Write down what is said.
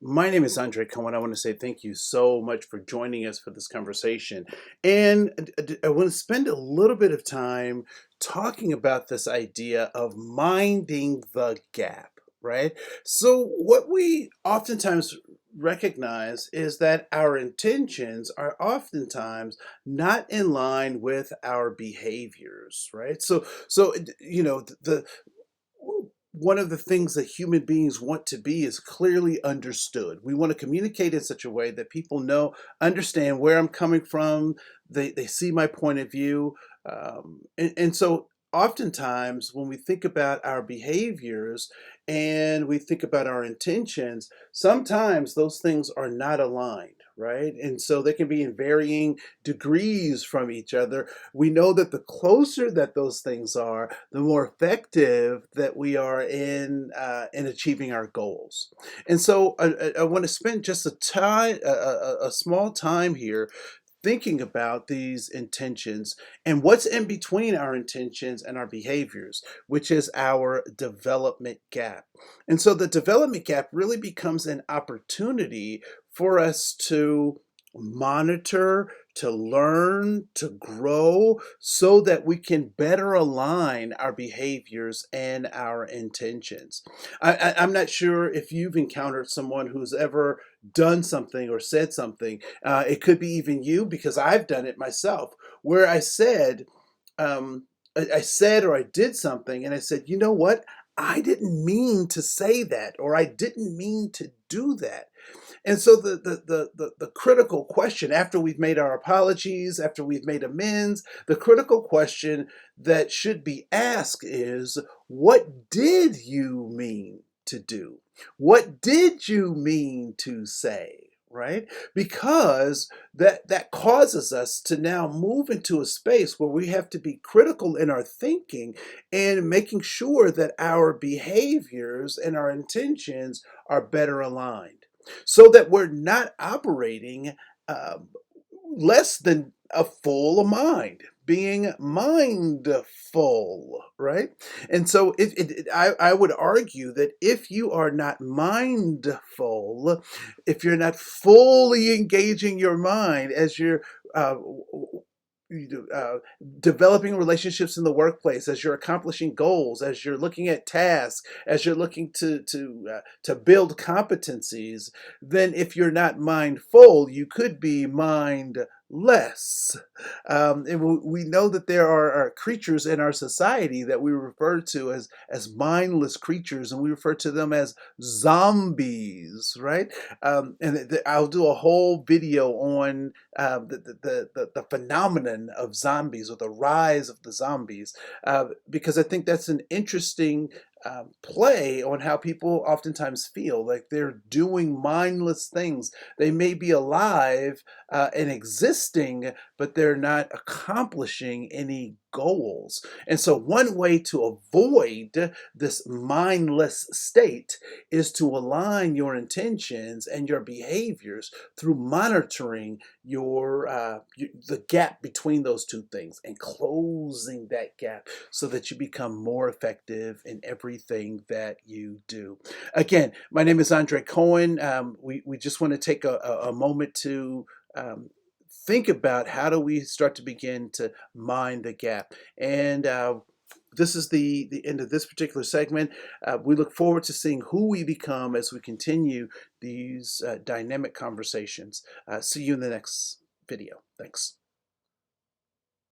My name is Andre Koen. I want to say thank you so much for joining us for this conversation. And I want to spend a little bit of time talking about this idea of minding the gap, right? So, what we oftentimes recognize is that our intentions are oftentimes not in line with our behaviors, right? The one of the things that human beings want to be is clearly understood. We want to communicate in such a way that people know, understand where I'm coming from. They see my point of view. And so oftentimes when we think about our behaviors and we think about our intentions, sometimes those things are not aligned. Right. And so they can be in varying degrees from each other. We know that the closer that those things are, the more effective that we are in achieving our goals. And so I want to spend just a small time here thinking about these intentions and what's in between our intentions and our behaviors, which is our development gap. And so the development gap really becomes an opportunity for us to monitor, to learn, to grow, so that we can better align our behaviors and our intentions. I'm not sure if you've encountered someone who's ever done something or said something. It could be even you, because I've done it myself, where I said or I did something, and I said, you know what? I didn't mean to say that, or I didn't mean to do that. And so the critical question, after we've made our apologies, after we've made amends, the critical question that should be asked is, what did you mean to do? What did you mean to say? Right? Because that causes us to now move into a space where we have to be critical in our thinking and making sure that our behaviors and our intentions are better aligned, so that we're not operating um, less than a full mind, being mindful, right? And so I would argue that if you are not mindful, if you're not fully engaging your mind as you're uh, developing relationships in the workplace, as you're accomplishing goals, as you're looking at tasks, as you're looking to build competencies, then if you're not mindful, you could be mindless. And we know that there are creatures in our society that we refer to as mindless creatures, and we refer to them as zombies, right? And I'll do a whole video on the phenomenon of zombies, or the rise of the zombies, because I think that's an interesting play on how people oftentimes feel like they're doing mindless things. They may be alive and existing, but they're not accomplishing any goals. And so, one way to avoid this mindless state is to align your intentions and your behaviors through monitoring the gap between those two things and closing that gap, so that you become more effective in everything that you do. Again, my name is Andre Cohen. We just want to take a moment to um, think about, how do we start to begin to mind the gap. And this is the end of this particular segment. We look forward to seeing who we become as we continue these dynamic conversations. See you in the next video. Thanks.